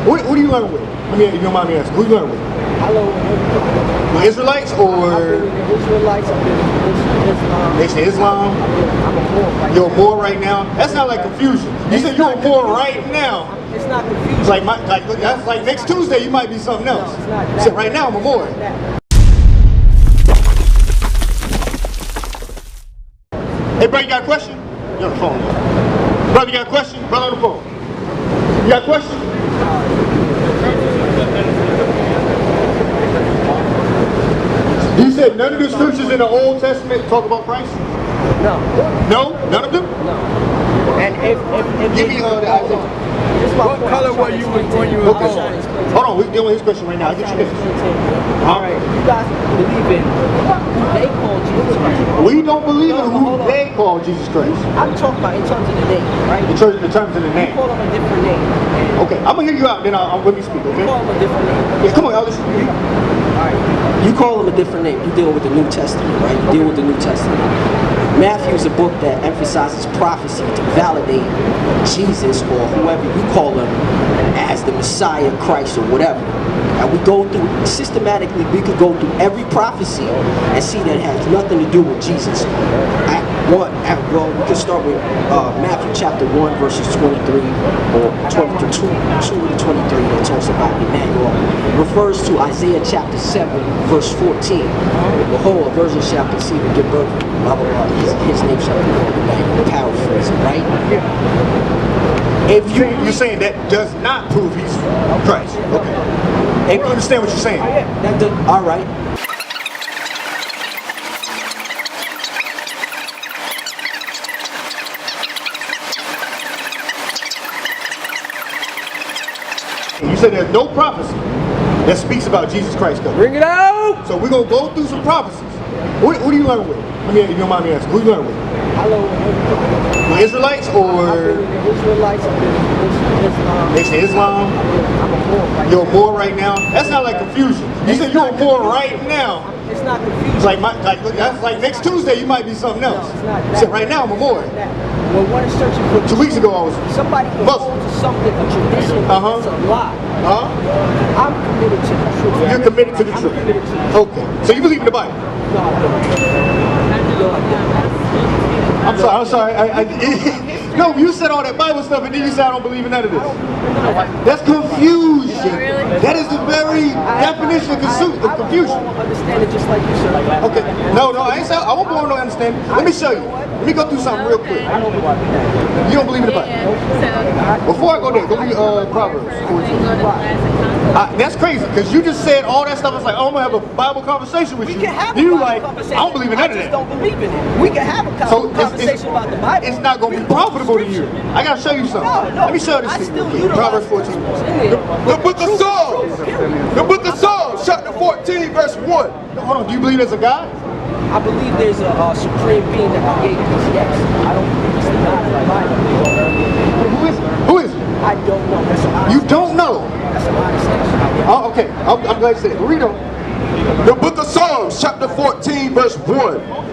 Who do you learn with? I mean, if you don't mind me asking, who you learn with? I learn with The Israelites or? I've been with the Israelites, I've been with Islam. Nation of Islam? I'm a Moor right You're a Moor right now? That's not like confusion. You said you're a Moor right now. It's not confusion. It's that's like next Tuesday you might be something else. No, it's not You that. said right now I'm a Moor. Hey, brother, you got a question? You're on the phone. Brother, you got a question? Brother on the phone. You got a question? You said none of the scriptures in the Old Testament talk about Christ? No. No? None of them? No. And if Give me the Isaiah. What color were you when you were born? Hold on, we're dealing with his question right now. I'll get you this. All right, you guys believe in who they call Jesus Christ. We don't believe in who they call Jesus Christ. I'm talking about in terms of the name, right? In terms of the You name. call them a different name. Okay, I'm gonna hear you out, then I'll let me speak, You okay? call them a different name. Yeah, come on, y'all listen. You call them a different name. You deal with the New Testament, right? You deal with the New Testament. Matthew is a book that emphasizes prophecy to validate Jesus or whoever you call him as the Messiah, Christ, or whatever. And we go through, systematically, we could go through every prophecy and see that it has nothing to do with Jesus. Well, we can start with Matthew chapter 1, verses 23, or 22 to 23, that talks about Emmanuel. Refers to Isaiah chapter 7, verse 14. Behold, a virgin shall conceive and give birth, blah, blah, blah. His name shall be called Emmanuel. Paraphrasing, right? If You're saying that does not prove he's Christ. Okay. If you understand what you're saying. That does, all right. You said there's no prophecy that speaks about Jesus Christ coming. Bring it out! So we're going to go through some prophecies. Who do you learn with? I mean, if you don't mind me asking, who do you learn with? I learn with The Israelites or? I've been with the Israelites, I've been with Islam. Nation of Islam? I'm a Moor right You're a Moor right now? That's not like confusion. You said you're a Moor right now. It's not confusion. It's that's like next Tuesday you might be something else. No, it's not that. You said right now I'm a Moor. When one is searching for 2 weeks ago I was somebody can Muslim. hold to something, a tradition that's a lie. I'm committed to the truth. You're committed to the I'm truth. committed to the truth. Okay. So you believe in the Bible? No, I don't. I'm sorry. No, you said all that Bible stuff and then you said I don't believe in none of this. That's confusion. That is the very definition of confusion. I won't understand it just like you said. Okay. No, I ain't saying I won't born no understanding. Let me show you. Let me go through something real quick. I don't believe in that. You don't believe in the Bible? Before I go there, go read Proverbs 14. That's crazy, because you just said all that stuff. It's like, oh, I'm going to have a Bible conversation with you. We can have a you Bible like, conversation. I don't believe in none of I that. just don't believe in it. We can have a conversation about the Bible. It's not going to be profitable to you. I got to show you something. No, Let me show you this thing real quick. Proverbs 14. The book of Psalms. The book of Psalms, chapter 14, verse 1. Hold on, do you believe there's a God? I believe there's a supreme being that created this. Yes. I don't believe it's the God of the Bible. Who is it? I don't know. That's an honest You don't know? That's an honest answer. Oh, okay. I'm glad you said it. Read on. The book of Psalms, chapter 14, verse 1.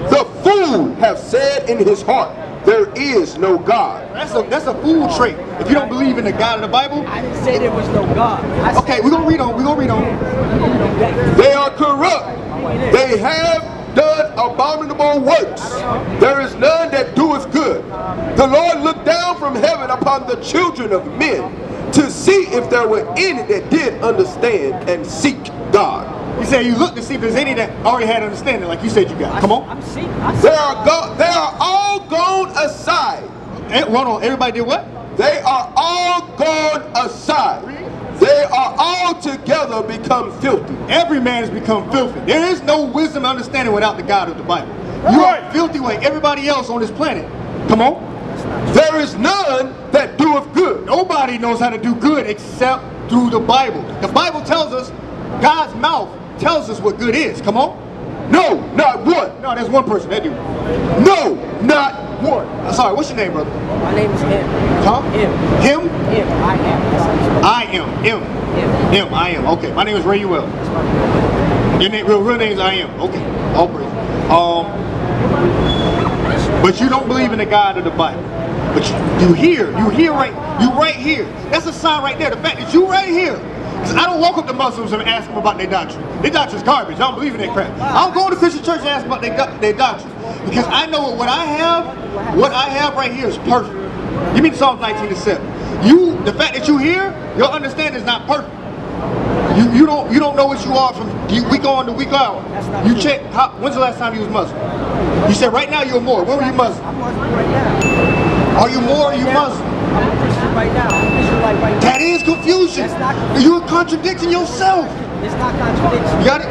The fool have said in his heart, there is no God. That's a fool trait. If you don't believe in the God of the Bible. I didn't say there was no God. Okay, we're going to read on. We're going to read on. They are corrupt. They have done abominable works. There is none that doeth good. The Lord looked down from heaven upon the children of men to see if there were any that did understand and seek God. You say you look to see if there's any that already had understanding, like you said you got. Come on. They are all gone aside. Hold on. Everybody did what? They are all gone aside. They are all together become filthy. Every man has become filthy. There is no wisdom and understanding without the God of the Bible. You are filthy like everybody else on this planet. Come on. There is none that doeth good. Nobody knows how to do good except through the Bible. The Bible tells us, God's mouth tells us what good is. Come on. No, not one. No, there's one person that do. No, not one. I'm sorry, what's your name, brother? My name is Him. Huh? Him. Him? Him. I am. That's how you spell it. I am. Him. I am. Okay, my name is Rayuel. Your name, real name is I am. Okay, all praise. But you don't believe in the God of the Bible. But you hear right. You right here. That's a sign right there. The fact that you right here. I don't walk up to Muslims and ask them about their doctrine. Their doctrine's garbage. I don't believe in that crap. I don't go to Christian church and ask them about their doctrine. Because I know what I have right here is perfect. Give me Psalms 19:7. The fact that you here, your understanding is not perfect. You don't know what you are from week on to week out. You check, when's the last time you was Muslim? You said right now you're more. When were you Muslim? I'm Muslim right now. Are you more or are you Muslim? I'm a Christian right now. I'm Israelite right now. That is confusion. That's not confusion. You're contradicting yourself. It's not contradiction. You got it?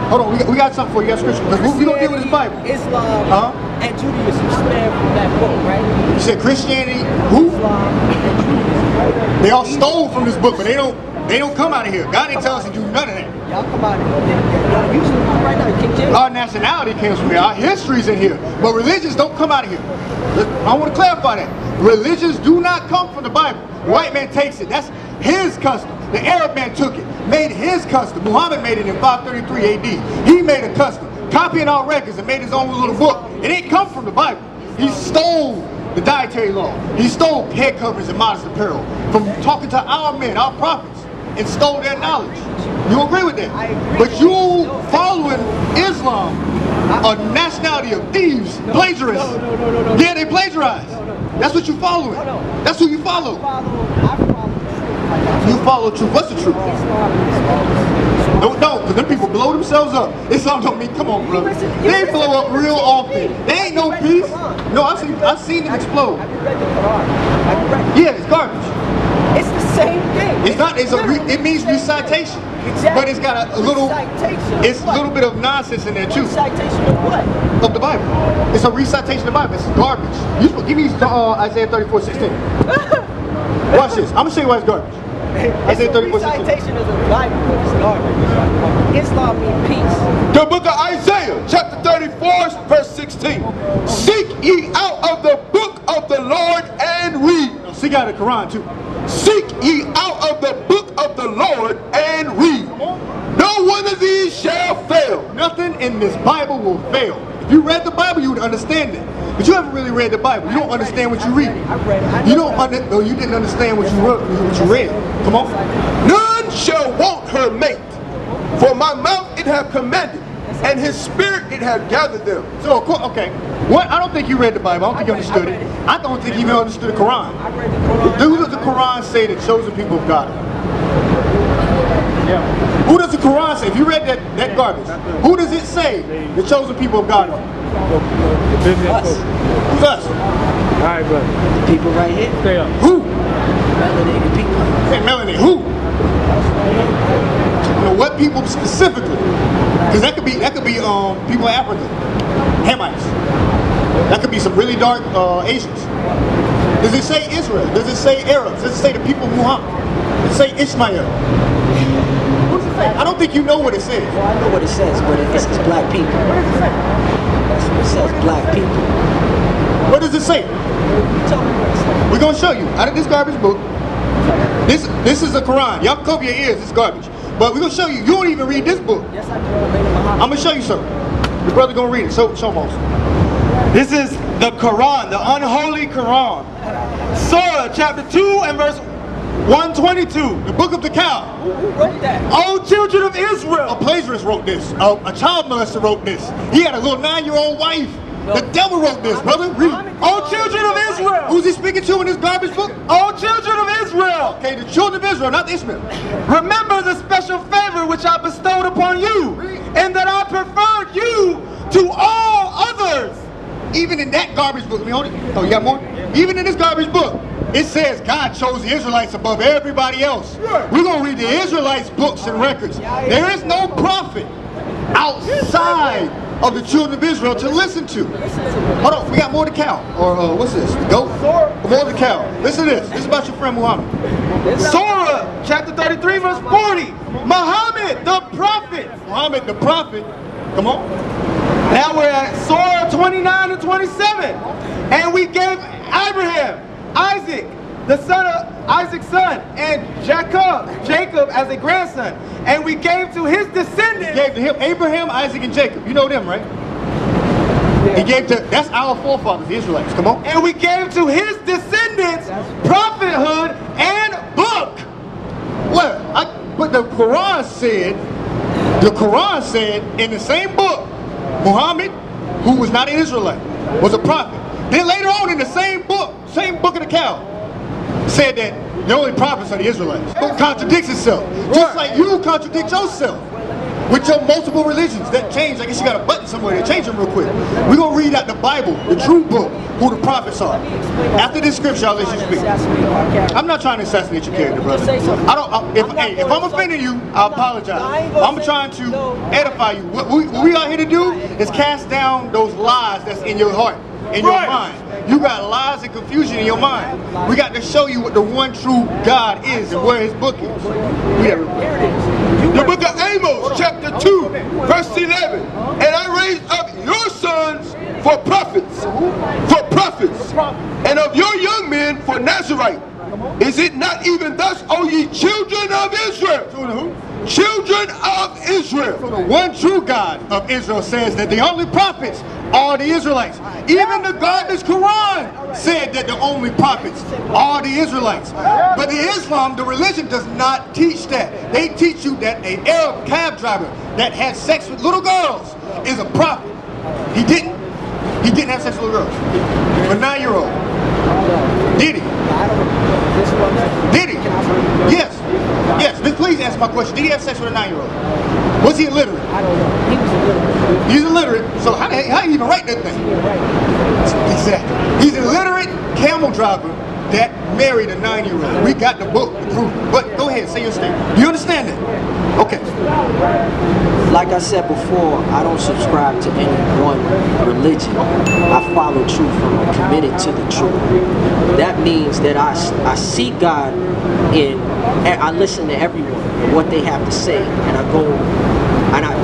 Hold on, we got something for you. That's scripture. Because we don't deal with this Bible. Islam and Judaism span from that book, right? You said Christianity, who? Islam and Judaism, right? They all stole from this book, but they don't come out of here. God didn't tell us to do none of that. Y'all come out of here. Y'all usually right now, King James. Our nationality comes from here. Our history's in here. But religions don't come out of here. I want to clarify that. Religions do not come from the Bible. The white man takes it. That's his custom. The Arab man took it, made his custom. Muhammad made it in 533 AD. He made a custom, copying our records and made his own little book. It didn't come from the Bible. He stole the dietary law. He stole head coverings and modest apparel from talking to our men, our prophets, and stole their knowledge. You agree with that? I agree. But you following Islam, a nationality of thieves, plagiarists. No. Yeah, they plagiarize. That's what you following. That's who you follow. I follow the truth. You follow truth. What's the truth? No, because them people blow themselves up. Islam don't mean, come on, brother. They blow up real often. They ain't no peace. No, I've seen them explode. Have you read the Quran? Yeah, it's garbage. It's the same thing. It's not. It means recitation. Exactly. But it's got a little. Recitation. It's a little bit of nonsense in there too. Recitation of what? Of the Bible. It's a recitation of the Bible. It's garbage. Give me Isaiah 34:16. Watch this. I'm gonna show you why it's garbage. Isaiah 34:16. Recitation of the Bible is garbage. Islam means peace. The book of Isaiah, chapter 34, verse 16. Seek ye out of the book of the Lord and read. Seek out the Quran too. Seek ye out of the book of the Lord and read. No one of these shall fail. Nothing in this Bible will fail. If you read the Bible, you would understand it. But you haven't really read the Bible. You don't understand what you read. I read it. You didn't understand what you read. Come on. None shall want her mate. For my mouth it hath commanded, and his spirit it hath gathered them. So, okay. What? I don't think you read the Bible. I don't think you understood it. I don't think you even understood the Quran. I read the Quran. Who does the Quran say the chosen people of God? Yeah. Who does the Quran say? If you read that garbage, who does it say the chosen people of God are? Us. Who's us? All right, brother. The people right here. Stay up. Who? Melanated people. Hey, Melanie, who? You know, what people specifically? Because that could be people in Africa, Hamites. That could be some really dark Asians. Does it say Israel? Does it say Arabs? Does it say the people of Muhammad? Does it say Ishmael? What does it say? I don't think you know what it says. Well, I know what it says, but it says black people. What does it say? That's what it says, black people. What does it say? Tell me what it says. We're gonna show you out of this garbage book. This is the Quran. Y'all cover your ears. It's garbage. But we're gonna show you. You don't even read this book. Yes, I do. I'm gonna show you something. Your brother gonna read it. Show him also. This is the Quran, the unholy Quran. Surah chapter 2 and verse 122. The book of the cow. Who wrote that? O children of A Israel. plagiarist wrote this. A child molester wrote this. He had a little 9-year-old wife. The devil wrote this, brother. Read it. O children of Israel. Who's he speaking to in this garbage book? O children of Israel. Okay, the children of Israel, not Ishmael. Remember the special favor which I bestowed upon you, and that I preferred you to all others. Even in that garbage book, oh, you got more? Even in this garbage book, it says God chose the Israelites above everybody else. We're going to read the Israelites' books and records. There is no prophet outside of the children of Israel to listen to. Hold on, we got more to cow. Or what's this? The goat? More to cow. Listen to this. This is about your friend Muhammad. Surah chapter 33 verse 40. Muhammad the prophet. Muhammad the prophet. Come on. Now we're at Surah 29 and 27. And we gave Abraham, Isaac, the son of Isaac's son, and Jacob as a grandson. And we gave to his descendants. He gave to him Abraham, Isaac, and Jacob. You know them, right? He gave to, that's our forefathers, the Israelites. Come on. And we gave to his descendants prophethood and book. Well, but the Quran said in the same book, Muhammad, who was not an Israelite, was a prophet. Then later on in the same book of the cow, said that the only prophets are the Israelites. It contradicts itself. Just like you contradict yourself with your multiple religions that change. I guess you got a button somewhere to change them real quick. We're going to read out the Bible, the true book, who the prophets are. After this scripture, I'll let you speak. I'm not trying to assassinate your character, brother. If I'm offending you, I apologize. I'm trying to edify you. What we are here to do is cast down those lies that's in your heart, in your mind. You got lies and confusion in your mind. We got to show you what the one true God is and where his book is. The book of Amos, chapter 2, verse 11. And I raised up your sons for prophets, and of your young men for Nazarite. Is it not even thus, O ye children of Israel? Children of Israel. So the one true God of Israel says that the only prophets are the Israelites. Even the godless Quran said that the only prophets are the Israelites. But the Islam, the religion, does not teach that. They teach you that an Arab cab driver that had sex with little girls is a prophet. He didn't have sex with little girls. A 9-year-old. Did he? Did he? Yes. Yes. Please answer my question. Did he have sex with a 9-year-old? Was he illiterate? I don't know. He was illiterate. He's illiterate. So how do you even write that thing? Exactly. He's an illiterate camel driver that married a 9-year-old. We got the book to prove it. But go ahead, say your statement. You understand that? Okay. Like I said before, I don't subscribe to any one religion. I follow truth and I'm committed to the truth. That means that I see God I listen to everyone and what they have to say, and I go,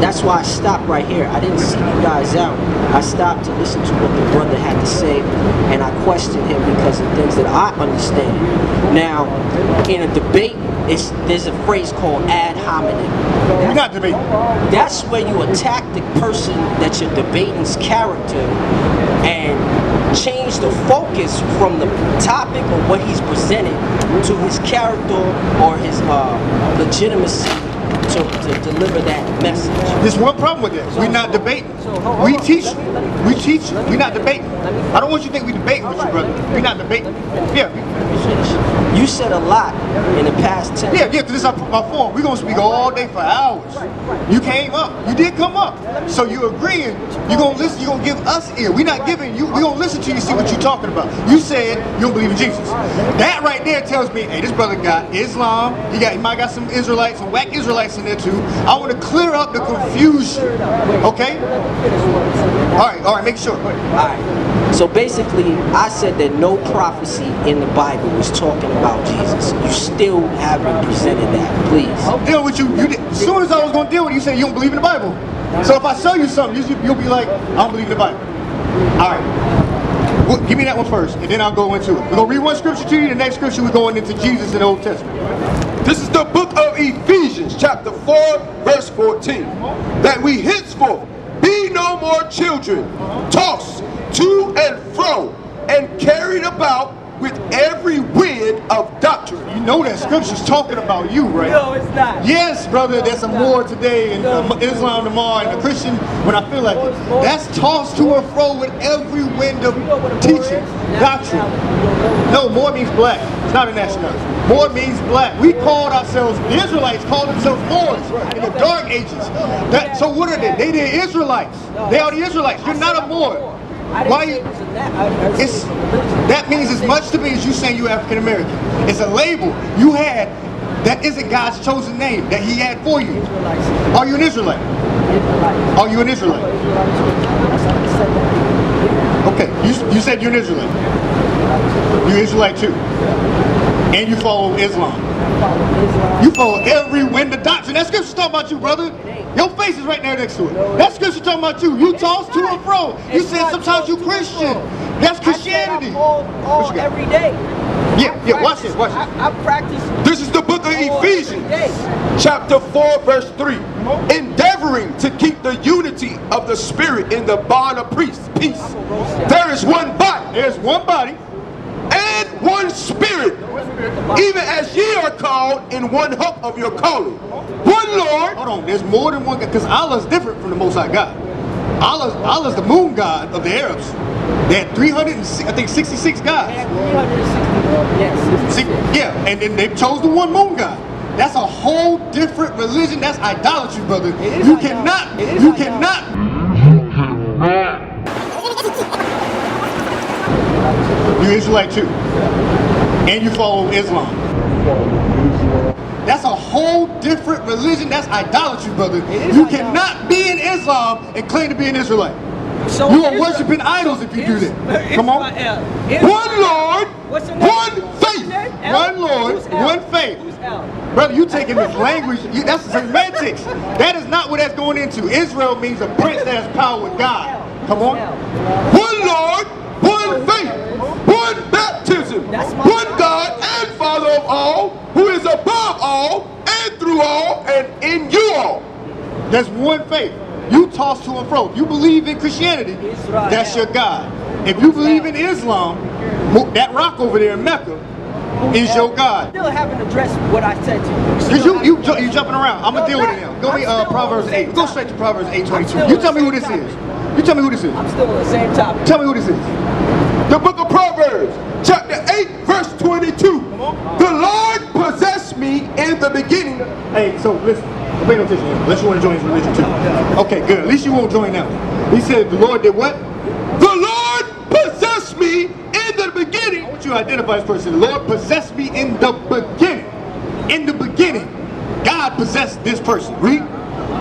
that's why I stopped right here. I didn't see you guys out. I stopped to listen to what the brother had to say, and I questioned him because of things that I understand. Now, in a debate, there's a phrase called ad hominem. We're not debating. That's where you attack the person that you're debating's character and change the focus from the topic or what he's presented to his character or his legitimacy to deliver that message. There's one problem with this. We're not debating. We teach. We're not debating. I don't want you to think we're debating with you, brother. We're not debating. Yeah. You said a lot in the past 10 Yeah, because this is my form. We're going to speak all day for hours. You came up. You did come up. So you're agreeing. You're going to listen. You're going to give us ear. We're not giving you. We're going to listen to you, see what you're talking about. You said you don't believe in Jesus. That right there tells me, hey, this brother got Islam. He might got some Israelites, some whack Israelites in there too. I want to clear up the confusion. Okay? All right, make sure. All right. So basically, I said that no prophecy in the Bible was talking about Jesus. You still haven't presented that, please. I'm dealing with you. As soon as I was going to deal with you, you said you don't believe in the Bible. So if I show you something, you'll be like, I don't believe in the Bible. All right. Well, give me that one first, and then I'll go into it. We're going to read one scripture to you. The next scripture, we're going into Jesus in the Old Testament. This is the book of Ephesians, chapter 4, verse 14. That we henceforth be no more children, tossed to and fro, and carried about with every wind of doctrine. You know that scripture's talking about you, right? No, it's not. Yes, brother, there's a more today in Islam tomorrow, and a Christian when I feel like it. That's tossed to and fro with every wind of teaching, doctrine. No, more means black. It's not a nationality. More means black. We called ourselves, the Israelites called themselves Moors in the Dark Ages. So what are they? They're the Israelites. They are the Israelites. You're not a Moor. Why? That means as much to me as you saying you're African American. It's a label you had that isn't God's chosen name that He had for you. Are you an Israelite? Are you an Israelite? Okay, you said you're an Israelite. You're an Israelite too. And you follow Islam. You follow every wind of doctrine. That scripture's talking about you, brother. Your face is right there next to it. That scripture talking about you. You toss to and fro. You said sometimes you Christian. That's Christianity. All every day. Yeah, watch this. I practice. This is the book of Ephesians, chapter 4, verse 3. Endeavoring to keep the unity of the Spirit in the bond of peace. There is one body. There's one body. And one spirit, even as ye are called in one hope of your calling. One Lord. Hold on, there's more than one God, because Allah's different from the Most High God. Allah's the moon god of the Arabs. They had 366 gods. Yeah, and then they chose the one moon god. That's a whole different religion. That's idolatry, brother. You cannot. You're Israelite too, and you follow Islam. That's a whole different religion. That's idolatry, brother. You cannot be in Islam and claim to be an Israelite. You are worshiping idols if you do that. Come on. One Lord, one faith. One Lord, one faith. Brother, you taking this language, that's semantics. That is not what that's going into. Israel means a prince that has power with God. Come on. One Lord, one faith, one baptism, one God and Father of all, who is above all, and through all, and in you all. There's one faith. You toss to and fro. If you believe in Christianity, that's your God. If you believe in Islam, that rock over there in Mecca is your God. Still haven't addressed what I said to you. Because you jumping around. I'm going to deal with it now. Go to Proverbs 8. Go straight to Proverbs 8:22. You tell me who this is. You tell me who this is. I'm still on the same topic. Tell me who this is. The book of Proverbs, chapter 8, verse 22. The Lord possessed me in the beginning. Hey, so listen. Pay no attention, unless you want to join his religion too. Okay, good. At least you won't join that one. He said the Lord did what? The Lord possessed me in the beginning. I want you to identify this person. The Lord possessed me in the beginning. In the beginning, God possessed this person. Read.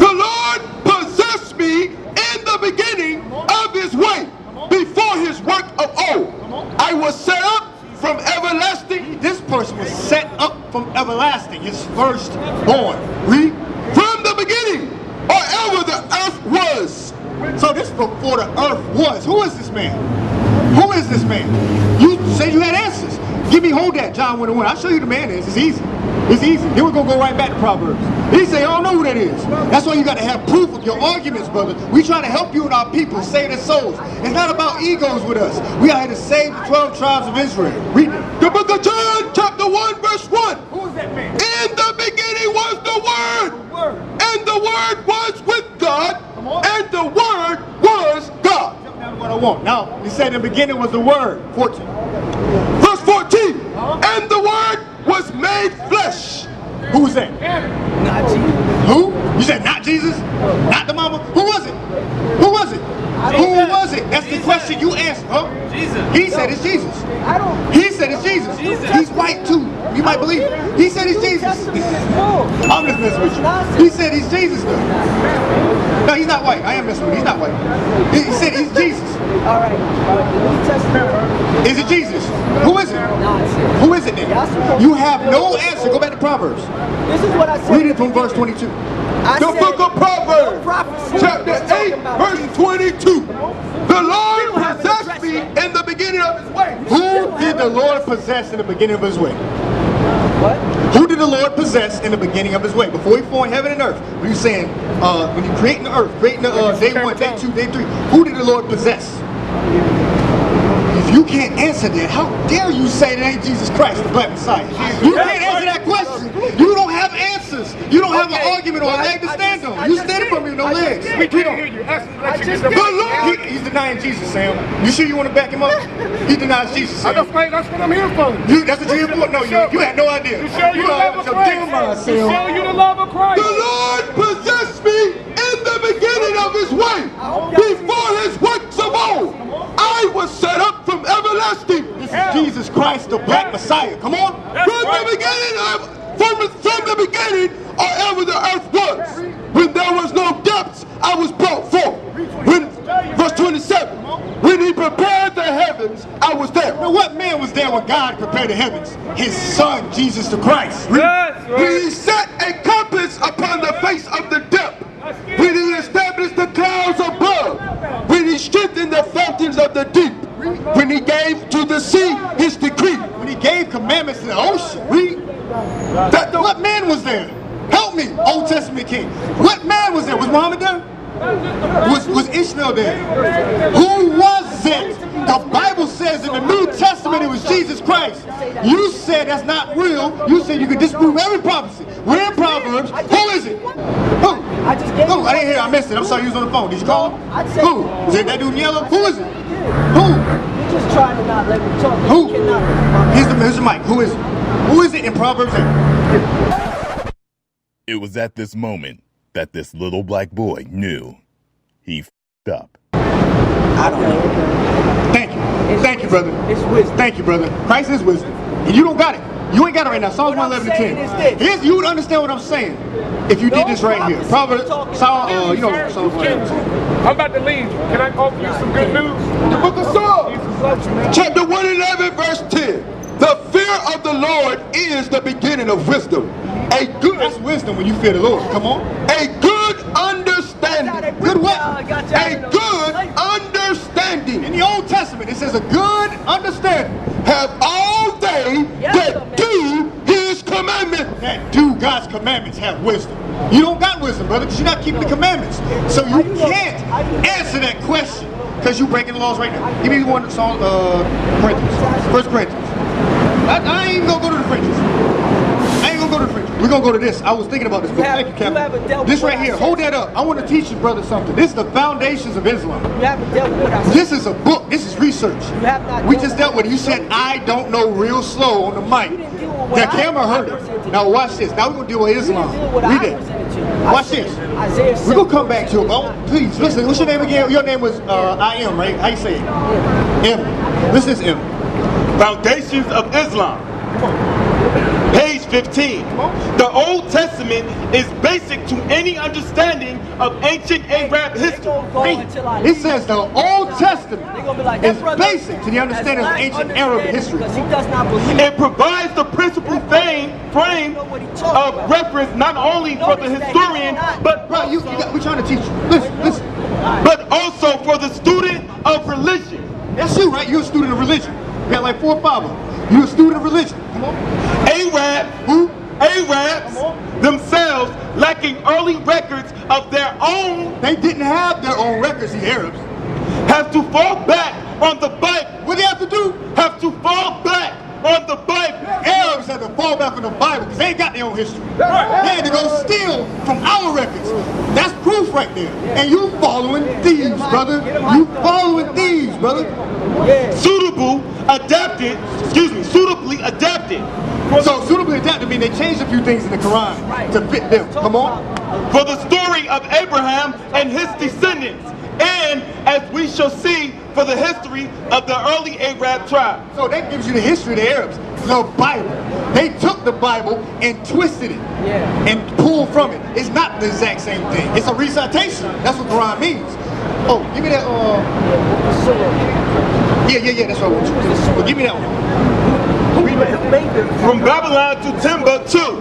The Lord possessed me in the beginning of his way, before his work of old. I was set up from everlasting. This person was set up from everlasting, his firstborn. Read. From the beginning, or ever the earth was. So this is before the earth was. Who is this man? Who is this man? You said you had answers. Hold that, John 1:1. I'll show you the man is. It's easy. It's easy. Then we're going to go right back to Proverbs. He say, I don't know who that is. That's why you got to have proof of your arguments, brother. We try to help you and our people save their souls. It's not about egos with us. We are here to save the 12 tribes of Israel. Read it. The book of John, chapter 1, verse 1. Who is that man? In the beginning was the Word, and the Word was with God, and the Word was God. That's what I want. Now, he said in the beginning was the Word. 14. Verse 14. And the Word was made flesh. Who was that? Not Jesus. Who? You said not Jesus? Not the mama? Who was it? Who was it? Who was it? That's the question you asked, huh? Jesus. He said it's Jesus. I don't. He said it's Jesus. He's white too. You might believe it. He said he's Jesus. I'm just messing with you. He said he's Jesus though. No, he's not white. I am messing with you. He's not white. He said he's Jesus. All right. The New Testament. Is it Jesus? Who is it? Nonsense. Who is it then? You have no answer. Go back to Proverbs. This is what I said. Read it from verse 22. The book of Proverbs, chapter 8, verse 22. The Lord possessed me in the beginning of his way. Who did the Lord possess in the beginning of his way? What? Who did the Lord possess in the beginning of his way? Before he formed heaven and earth. When you're saying, when you're creating the earth, creating the day 1, day 2, day 3, who did the Lord possess? If you can't answer that, how dare you say that ain't Jesus Christ, the Black Messiah? You can't answer that question. You don't have answers. You don't have an argument or a leg to stand on. You standing from me with no legs. We can't hear you. He's denying Jesus, Sam. You sure you want to back him up? He denies Jesus, Sam. That's what I'm here for. That's what you're here for? No, you had no idea. To show you the love of Christ. To show you the love of Christ. The Lord possessed me in the beginning of his way, before his works of old. I was set up from everlasting. This is Jesus Christ, the Black Messiah. Come on. From the beginning, or ever the earth was. When there was no depths, I was brought forth. Verse 27. When he prepared the heavens, I was there. Now, what man was there when God prepared the heavens? His Son, Jesus the Christ. When he set a compass upon the face of the depth. When he established the clouds above. When he strengthened the fountains of the deep. When he gave to the sea his decree. When he gave commandments to the ocean. What man was there? Help me, Old Testament king. What man was there? Was Muhammad there? Was Ishmael there? Who was it? The Bible says in the New Testament it was Jesus Christ. You said that's not real. You said you could disprove every prophecy. We're in Proverbs. Who is it? Who? I just gave Who? I didn't hear. I missed it. I'm sorry. You was on the phone. Did you call him? Who? Is it that dude in yellow? Who is it? Who? You're just trying to not let me talk. Who? You cannot. Here's the mic. Who is it? Who is it in Proverbs 8? It was at this moment that this little black boy knew he f***ed up. I don't know. Thank you. Thank you, brother. It's wisdom. Thank you, brother. Christ is wisdom. And you don't got it. You ain't got it right now. Psalms 111 to 10. Here's, you would understand what I'm saying if you did this right here. Proverbs, Psalms 111. I'm about to leave. Can I offer you some good news? The book of Psalms, chapter 111, verse 10. The fear of the Lord is the beginning of wisdom. That's wisdom when you fear the Lord. Come on. A good understanding. Good what? A good understanding. In the Old Testament, it says a good understanding. Have all they that do his commandments. That do God's commandments have wisdom. You don't got wisdom, brother, because you're not keeping the commandments. So you can't answer that question because you're breaking the laws right now. Give me one song, Corinthians. 1 Corinthians. I ain't even gonna go to the fringes. We're gonna go to this. I was thinking about this book. Thank you, Captain. This right here, hold that up. I want to teach you, brother, something. This is the foundations of Islam. You haven't dealt with what I said. This is a book. This is research. You have not We just dealt with it. You said, I don't know, real slow on the mic. The camera heard it. Now watch this. Now we're gonna deal with Islam. Read it. Watch this. We're gonna come back to it. Oh, please, listen. What's your name again? Your name was I M, right? How you say it? M. This is M. Foundations of Islam. Page 15. The Old Testament is basic to any understanding of ancient Arab history. It says the Old Testament is basic to the understanding of ancient Arab history. It provides the principal frame of reference not only for the historian, but we're trying to teach you. Listen. But also for the student of religion. That's you, right? You're a student of religion. You got like 4 or 5 of them. You're a student of religion. Come on. Arabs themselves lacking early records of their own. They didn't have their own records, the Arabs. Have to fall back on the Bible. What do they have to do? Have to fall back on the Bible. Arabs had to fall back on the Bible because they ain't got their own history. They had to go steal from our records. That's proof right there. And you following thieves, brother. You following thieves, brother. Suitably adapted. So suitably adapted means they changed a few things in the Quran to fit them. Come on. For the story of Abraham and his descendants, and as we shall see, for the history of the early Arab tribe. So that gives you the history of the Arabs, the Bible. They took the Bible and twisted it and pulled from it. It's not the exact same thing. It's a recitation. That's what Quran means. Oh, give me that. Yeah, that's what I want you to do. Well, give me that one. From Babylon to Timbuktu.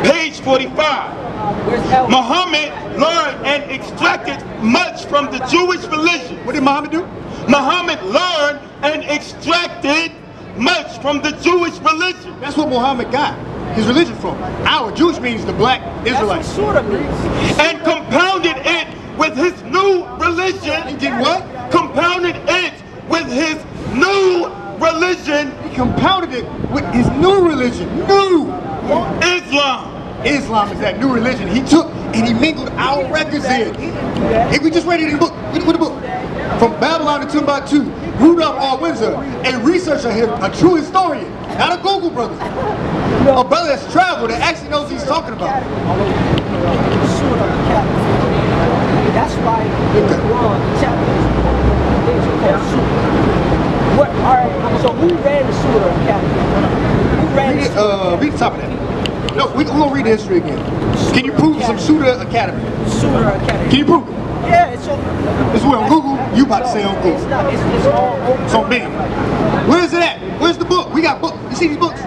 Page 45. Muhammad learned and extracted much from the Jewish religion. What did Muhammad do? Muhammad learned and extracted much from the Jewish religion. That's what Muhammad got his religion from. Our Jewish means the black Israelites. That's what means. And compounded it with his new religion. He did what? Compounded it with his new religion. He compounded it with his new religion. New Islam. Islam is that new religion. He took and he mingled our records in. If we just read it in the book, with the book. From Babylon to Timbuktu, Rudolph R. Windsor, a researcher here, a true historian, not a Google brother. A brother that's traveled that actually knows what he's talking about. That's why in the Quran, chapters, things are called surah. What? All right. So who ran the surah academy? Who ran the surah? Read the top of that. No, we're gonna read the history again. Can you prove some Surah Academy? Surah Academy. Can you prove it? Yeah, it's on. It's on Google. You about to say on Google? It's not. It's all over. It's on Bing. Where is it at? Where's the book? We got books. You see these books?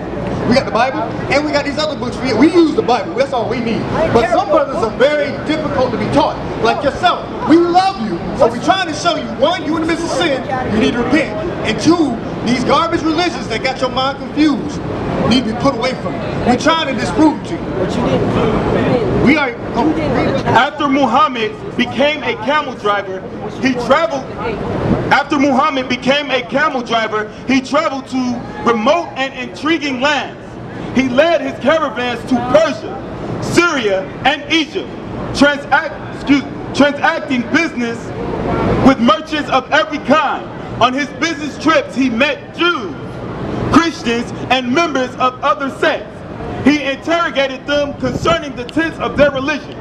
We got the Bible, and we got these other books for you. We use the Bible. That's all we need. But some brothers are very difficult to be taught, like yourself. We love you, so we're trying to show you, one, you in the midst of sin, you need to repent. And two, these garbage religions that got your mind confused need to be put away from you. We're trying to disprove it to you. But you didn't. We are. After Muhammad became a camel driver, he traveled to remote and intriguing lands. He led his caravans to Persia, Syria, and Egypt, transacting business with merchants of every kind. On his business trips, he met Jews, Christians, and members of other sects. He interrogated them concerning the tenets of their religion.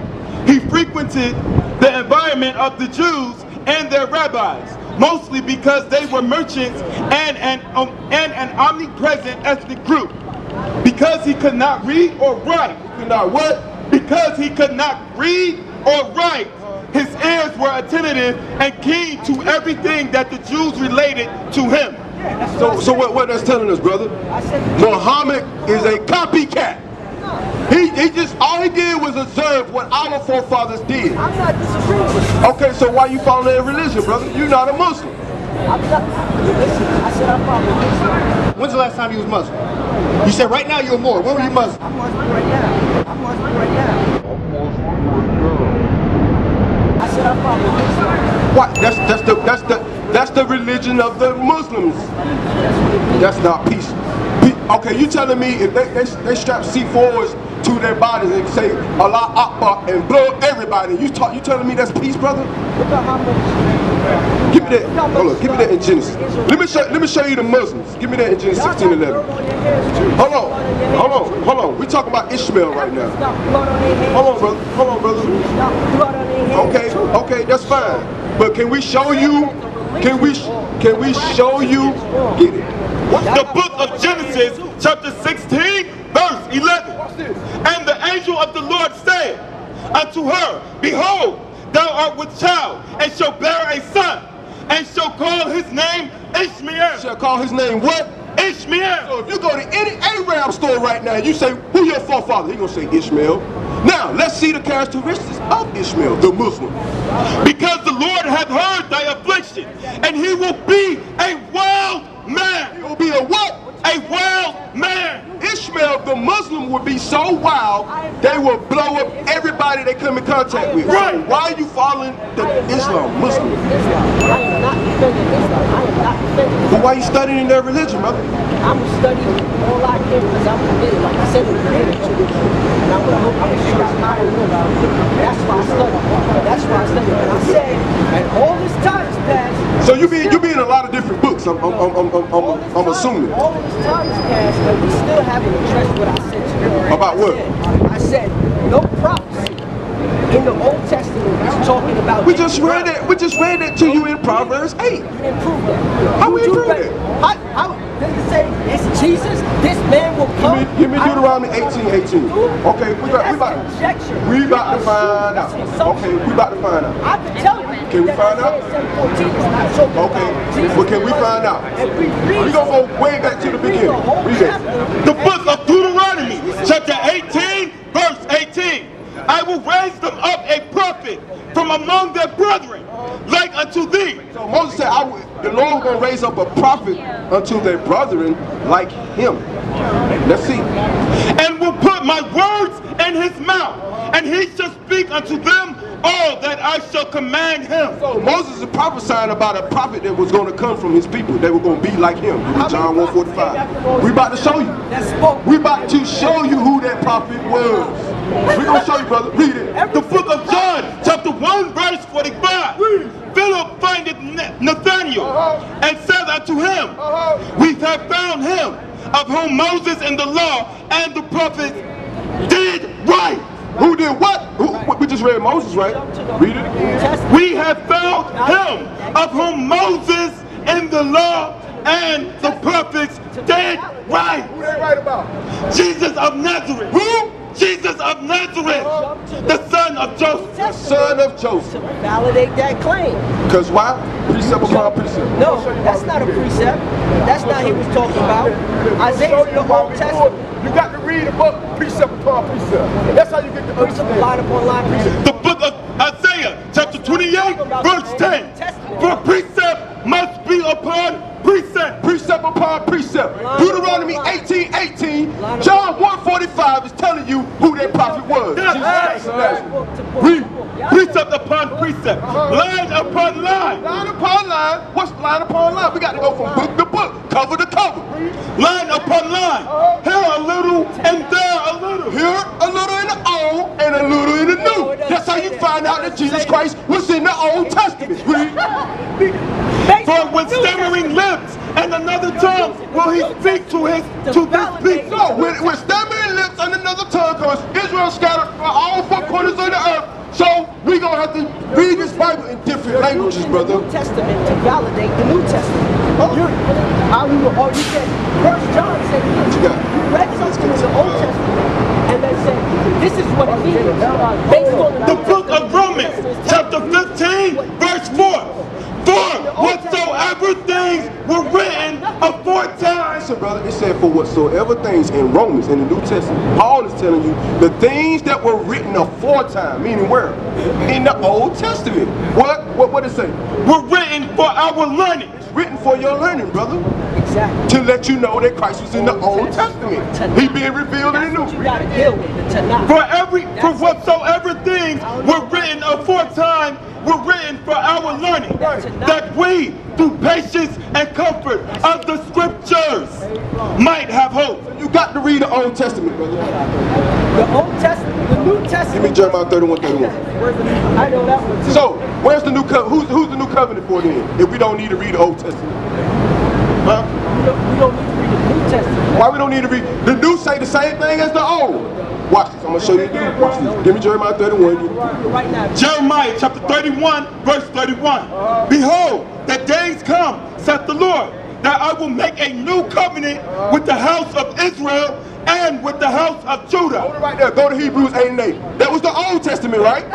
He frequented the environment of the Jews and their rabbis, mostly because they were merchants and an omnipresent ethnic group. Because he could not read or write. Because he could not read or write, his ears were attentive and keen to everything that the Jews related to him. So what that's telling us, brother? Muhammad is a copycat. He just, all he did was observe what our forefathers did. I'm not disagreeing with you. Okay, so why you following their religion, brother? You're not a Muslim. I'm not, listen, I said I follow Islam. When's the last time you was Muslim? You said right now you're more. When were you Muslim? I'm Muslim right now. I said I follow Islam. What? That's the religion of the Muslims. That's not peace. Okay, you telling me if they strap C4s to their bodies and say Allah Akbar and blow up everybody, you telling me that's peace, brother? Give me that. Hold on, give me that in Genesis. Let me show you the Muslims. Give me that in Genesis 16:11. Hold on. We're talking about Ishmael right now. Hold on, brother. Okay, that's fine. But can we show you? Can we show you? Get it. The book of Genesis, chapter 16, verse 11. And the angel of the Lord said unto her, Behold, thou art with child, and shall bear a son, and shall call his name Ishmael. Shall call his name what? Ishmael. So if you go to any Arab store right now, you say, who your forefather? He gonna say Ishmael. Now, let's see the characteristics of Ishmael, the Muslim. Because the Lord hath heard thy affliction, and he will be a wild man. He will be a what? A wild man. Ishmael, the Muslim, would be so wild, they will blow up everybody they come in contact with. Right. Why are you following the Muslim? I am not defending Islam. I am not defending Islam. But why are you studying their religion, brother? I'm studying all I can because I'm committed, like I said in the beginning, to it. And I'm going to show you how to live. That's why I study. And I said, and all this time has passed. So you be in a lot of different books, I'm assuming. All of this time has passed, but we still haven't addressed what I said to you. About what? I said, no prophecy in the Old Testament is talking about. We just read it to you in Proverbs 8. You didn't prove that. How we prove it? How does it say it's Jesus? This man will come. Give me Deuteronomy 18:18. Okay, we about to find out. Okay, we about to find out. I can tell you. Can we find out? Okay, but can we find out? We're gonna go way back to the beginning. Read it. The book of Deuteronomy, chapter 18, verse 18. I will raise them up a prophet from among their brethren, like unto thee. So Moses said, the Lord was going to raise up a prophet unto their brethren like him. Let's see. And will put my words in his mouth, and he shall speak unto them all that I shall command him. So Moses is prophesying about a prophet that was going to come from his people. They were going to be like him. John 1:45. We about to show you. We about to show you who that prophet was. We're going to show you, brother. Read it. The book of John, chapter 1, verse 45. Philip findeth Nathanael and said unto him, We have found him, of whom Moses in the law and the prophets did write. Who did what? We just read Moses, right? Read it again. We have found him, of whom Moses in the law and the prophets did write. Who they write about? Jesus of Nazareth. Who? Jesus of Nazareth, the son of Joseph. The son of Joseph. Validate that claim. Because why? Precept upon precept. No, that's not a precept. That's not what he was talking about. Isaiah's in the Old Testament. You got to read the book precept upon precept. That's how you get the Precept line upon line precept. The book of Isaiah, chapter 28, verse 10. For precept must be upon precept. Precept upon precept. Deuteronomy 18:18. John 1:45 is telling you who that prophet was. Yes. Jesus Christ of Nazareth. Read. precept upon precept, line upon line. Line upon line. What's line upon line? We got to go from book to book, cover to cover. Line upon line. Here a little and there a little. Here a little in the Old and a little in the New. That's how you find out that Jesus Christ was in the Old Testament. For with stammering lips and another tongue will he speak to this people. No, with stammering lips and another tongue, because Israel scattered from all four corners of the earth. So we're going to have to read this Bible in different languages, brother. The New Testament to validate the New Testament. You said, First John said, you read something in the Old Testament, and they said, this is what it means. Based on The book of Romans, chapter 15, verse 4. For whatsoever things were written aforetime. Listen, brother, it said for whatsoever things in Romans, in the New Testament, Paul is telling you the things that were written aforetime, meaning where? In the Old Testament. What it say? Were written for our learning. It's written for your learning, brother. Exactly. To let you know that Christ was in the Old Testament. He being revealed in the New. You gotta deal with the Tanakh. For whatsoever things were written aforetime were written for our learning, that we, through patience and comfort of the scriptures, might have hope. You got to read the Old Testament, brother. The Old Testament, the New Testament. Give me Jeremiah 31:31. I know that one too. So, where's the new covenant? Who's the new covenant for then? If we don't need to read the Old Testament, huh? We don't need to read the New Testament. Why we don't need to read? The new say the same thing as the old. Watch this. I'm gonna show you the new. Watch this. Give me Jeremiah 31. Right now. Jeremiah chapter 31, verse 31. Behold, the days come, saith the Lord, that I will make a new covenant with the house of Israel and with the house of Judah. Hold it right there. Go to Hebrews 8 and 8. That was the Old Testament, right?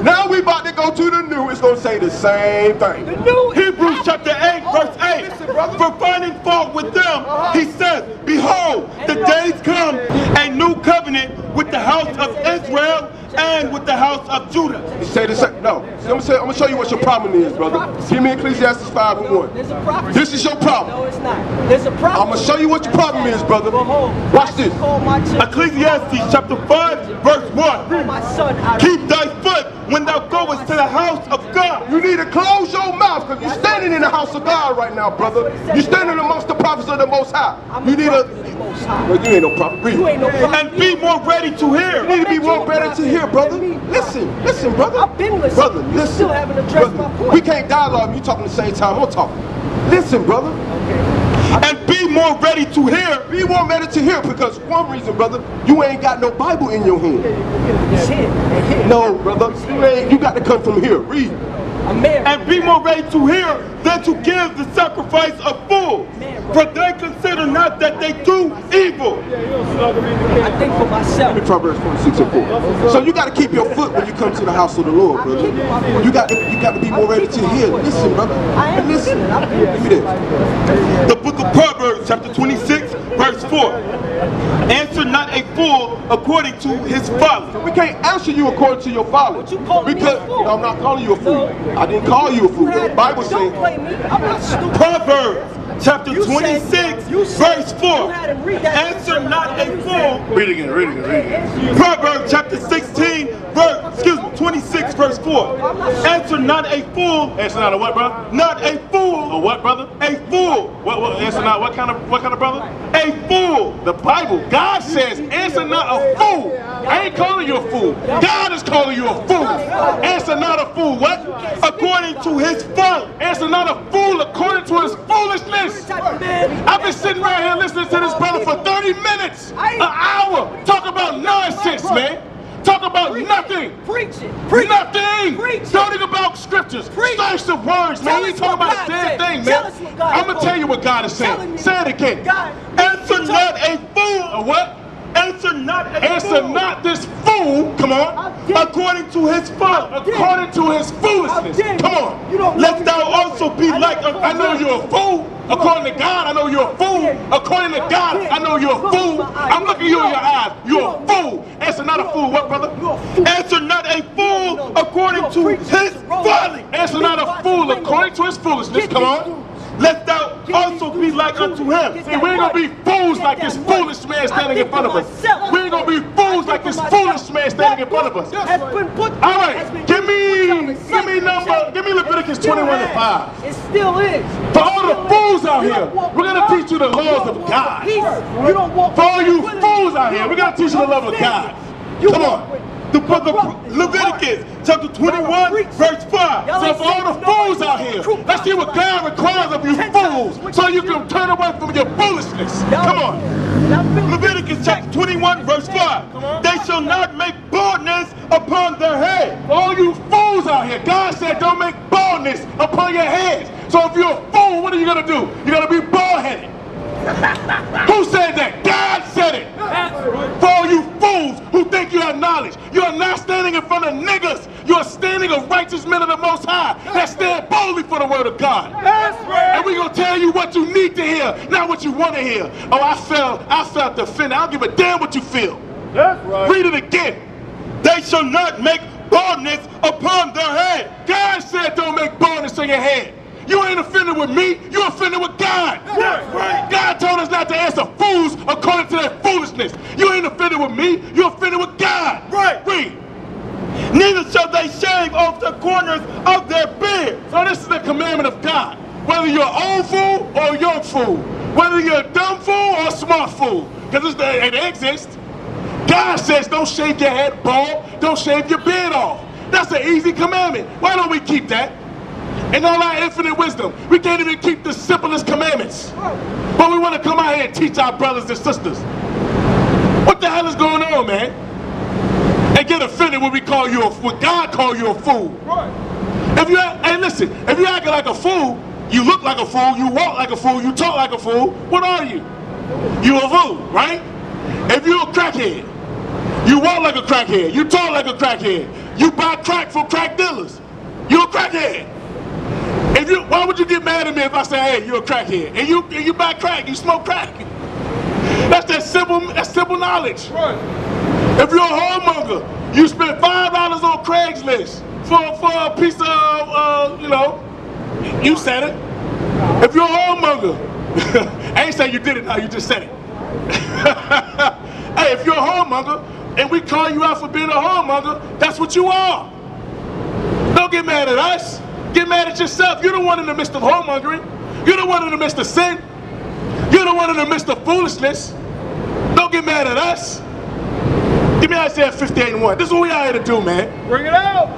Now we about to go to the new. It's going to say the same thing. The new Hebrews chapter 8, verse 8. For finding fault with them, he says, behold, the days come, a new covenant with the house of Israel and with the house of Judah. He said the same. No. I'm going to show you what your problem is, brother. Give me Ecclesiastes 5 and 1. There's a prophecy. This is your problem. No, it's not. There's a prophecy. I'm going to show you what your problem is, brother. Watch this. Ecclesiastes chapter 5, verse 1. Keep thy foot when thou goest to the house of God. You need to close your mouth because you're standing in the house of God right now, brother. You're standing amongst the prophets of the Most High. You need to... Well, you ain't no prophet. Read. And be more ready to hear. You need to be more ready to hear, brother. Listen, brother. I've been listening. Brother, You listen. still haven't addressed my point. We can't dialogue. You talking at the same time I'm talking. Listen, brother. And be more ready to hear. Be more ready to hear because one reason, brother, you ain't got no Bible in your hand. It's here. No, brother. You got to come from here. Read. And be more ready to hear than to give the sacrifice of fools. For they consider not that they do evil. I think for myself. Proverbs 46 and 4. So you got to keep your foot when you come to the house of the Lord, brother. You got to be more ready to hear. Listen, brother. Listen. Give me this. The book of Proverbs, chapter 26, verse 4. Answer not a fool according to his folly. We can't answer you according to your folly. Because I'm not calling you a fool. I didn't call you a fool. The Bible says. Proverbs chapter 26, verse 4. Answer not a fool. Read again. Proverbs chapter 16, 26, verse 4. Answer not a fool. Answer not a what, brother? Not a fool. A what, brother? A fool. What? Answer not what kind of brother? A fool. The Bible, God says, answer not a fool. I ain't calling you a fool. God is calling you a fool. Answer not a fool. What? According to his folly. Answer not a fool according to his foolishness. I've been sitting right here listening to this brother for 30 minutes, an hour, talk about nonsense, man. Talk about nothing. Preach it. Nothing. Talking about scriptures. Stripes of words, man. You ain't talking about a damn thing, man. I'm going to tell you what God is saying. Say it again. Answer not a fool. A what? Answer not a fool. Answer not this fool. Come on. According to his folly. According to his foolishness. Come on. Lest thou also be like a fool. I know you're a fool. According to God, I know you're a fool. According to God, I know you're a fool. I'm looking you in your eyes. You're a fool. Answer not a fool. What, brother? Answer not a fool according to his folly. Answer not a fool according to his foolishness. Come on. Lest thou also be like unto him. See, we ain't gonna be fools like this foolish man standing in front of us. We ain't gonna be fools like this foolish man standing in front of us. All right, give me Give me Leviticus 21:5. It still is. For all the fools out here, we're going to teach you the laws of God. You don't walk. For all you fools out here, we're going to teach you the love of God. Come on. The book of Leviticus, chapter 21, verse 5. So for all the fools out here, let's see what God requires of you fools, so you can turn away from your foolishness. Come on. Leviticus chapter 21, verse 5. They shall not make baldness upon their head. For all you fools out here, God said don't make baldness upon your heads. So if you're a fool, what are you going to do? You're going to be bald-headed. Who said that? God said it. For all you fools who think you have knowledge, you are not standing in front of niggas. You are standing of righteous men of the Most High that stand boldly for the word of God. And we're going to tell you what you need to hear, not what you want to hear. Oh, I felt offended. I don't give a damn what you feel. That's right. Read it again. They shall not make baldness upon their head. God said don't make baldness on your head. You ain't offended with me, you offended with God. That's right. God told us not to answer fools according to their foolishness. You ain't offended with me, you offended with God. Right. Read. Neither shall they shave off the corners of their beard. So this is the commandment of God. Whether you're an old fool or a young fool. Whether you're a dumb fool or a smart fool. Because it exists. God says don't shave your head bald, don't shave your beard off. That's an easy commandment. Why don't we keep that? In all our infinite wisdom, we can't even keep the simplest commandments. But we want to come out here and teach our brothers and sisters. What the hell is going on, man? And get offended when when God call you a fool. Hey, listen, if you acting like a fool, you look like a fool, you walk like a fool, you talk like a fool, what are you? You a fool, right? If you're a crackhead, you walk like a crackhead, you talk like a crackhead, you buy crack from crack dealers, you're a crackhead. Why would you get mad at me if I say, hey, you're a crackhead? And you buy crack, you smoke crack. That's simple knowledge. Right. If you're a whoremonger, you spend $5 on Craigslist for a piece of, you said it. If you're a whoremonger, I ain't saying you did it now, you just said it. Hey, if you're a whoremonger and we call you out for being a whoremonger, that's what you are. Don't get mad at us. Get mad at yourself. You're the one in the midst of whoremongering. You're the one in the midst of sin. You're the one in the midst of foolishness. Don't get mad at us. Give me Isaiah 58:1. This is what we out here to do, man. Bring it out.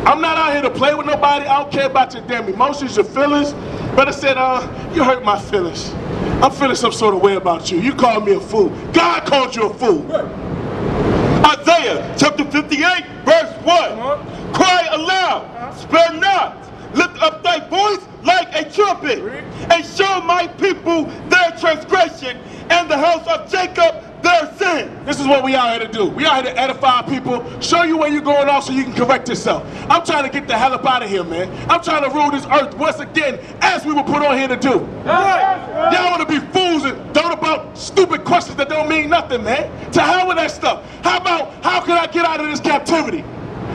I'm not out here to play with nobody. I don't care about your damn emotions, your feelings. Brother said, you hurt my feelings. I'm feeling some sort of way about you. You called me a fool. God called you a fool. Isaiah chapter 58, verse 1. Cry aloud, spare not. Lift up thy voice like a trumpet, and show my people their transgression, and the house of Jacob their sin. This is what we out here to do. We out here to edify people, show you where you're going off so you can correct yourself. I'm trying to get the hell up out of here, man. I'm trying to rule this earth once again, as we were put on here to do. Right. Y'all want to be fools and don't about stupid questions that don't mean nothing, man. To hell with that stuff. How about, how can I get out of this captivity?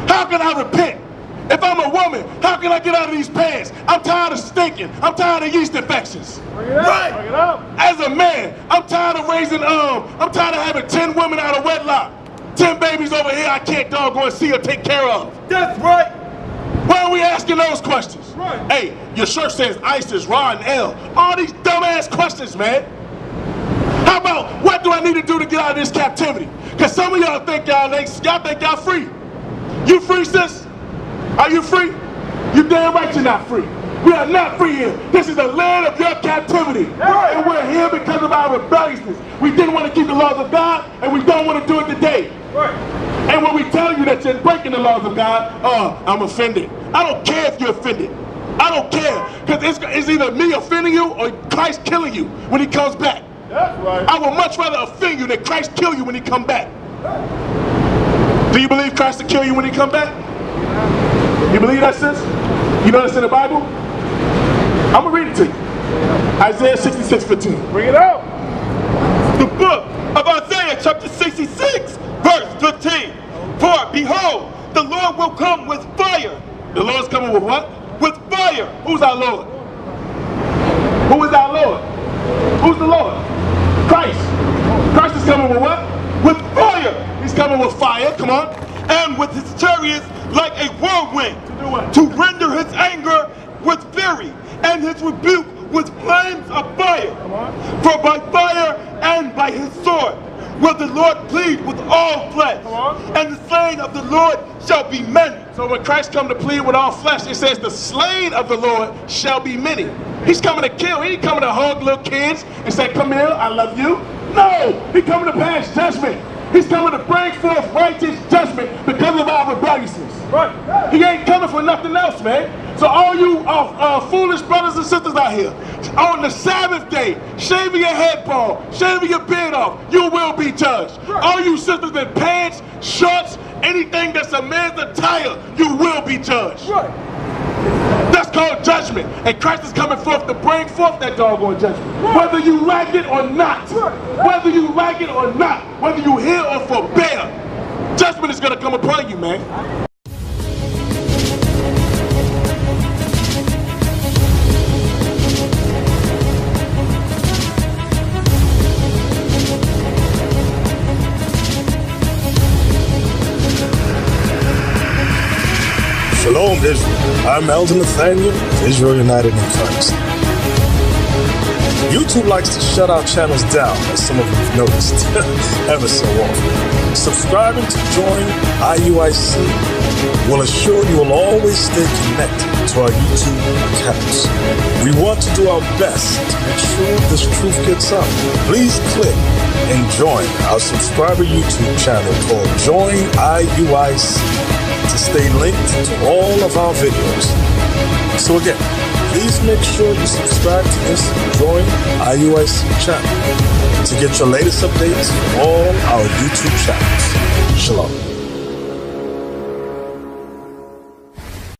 How can I repent? If I'm a woman, how can I get out of these pants? I'm tired of stinking. I'm tired of yeast infections. Right. As a man, I'm tired of I'm tired of having 10 women out of wedlock. 10 babies over here I can't doggone see or take care of. That's right. Why are we asking those questions? Right. Hey, your shirt says ISIS, Ra, and L. All these dumbass questions, man. How about, what do I need to do to get out of this captivity? Because some of y'all think y'all free. You free, sis? Are you free? You damn right you're not free. We are not free here. This is the land of your captivity. Right. And we're here because of our rebelliousness. We didn't want to keep the laws of God, and we don't want to do it today. Right. And when we tell you that you're breaking the laws of God, I'm offended. I don't care if you're offended. I don't care. Because it's either me offending you or Christ killing you when he comes back. That's right. I would much rather offend you than Christ kill you when he come back. Do you believe Christ will kill you when he come back? You believe that, sis? You know that's in the Bible? I'm going to read it to you. Isaiah 66:15. Bring it out. The book of Isaiah chapter 66, verse 15. For behold, the Lord will come with fire. The Lord's coming with what? With fire. Who's our Lord? Who is our Lord? Who's the Lord? Christ. Christ is coming with what? With fire. He's coming with fire. Come on. and with his chariots like a whirlwind, to render his anger with fury, and his rebuke with flames of fire. For by fire and by his sword will the Lord plead with all flesh, and the slain of the Lord shall be many. So when Christ come to plead with all flesh, it says the slain of the Lord shall be many. He's coming to kill. He ain't coming to hug little kids and say, come here, I love you. No, he's coming to pass judgment. He's coming to bring forth righteous judgment because of our rebelliousness. Right. He ain't coming for nothing else, man. So all you foolish brothers and sisters out here, on the Sabbath day, shaving your head bald, shaving your beard off, you will be judged. Right. All you sisters in pants, shorts, anything that's a man's attire, you will be judged. Right. That's called judgment. And Christ is coming forth to bring forth that doggone judgment. Right. Whether you like it or not. Right. Whether you like it or not. Whether you hear or forbear. Judgment is going to come upon you, man. Shalom, Israel. I'm Elder Nathaniel of Israel United in Christ. YouTube likes to shut our channels down, as some of you have noticed, ever so often. Subscribing to join IUIC will assure you will always stay connected to our YouTube accounts. We want to do our best to make sure this truth gets out. Please click and join our subscriber YouTube channel called Join IUIC to stay linked to all of our videos. So again, please make sure you subscribe to this Join IUIC channel to get your latest updates from all our YouTube channels. Shalom.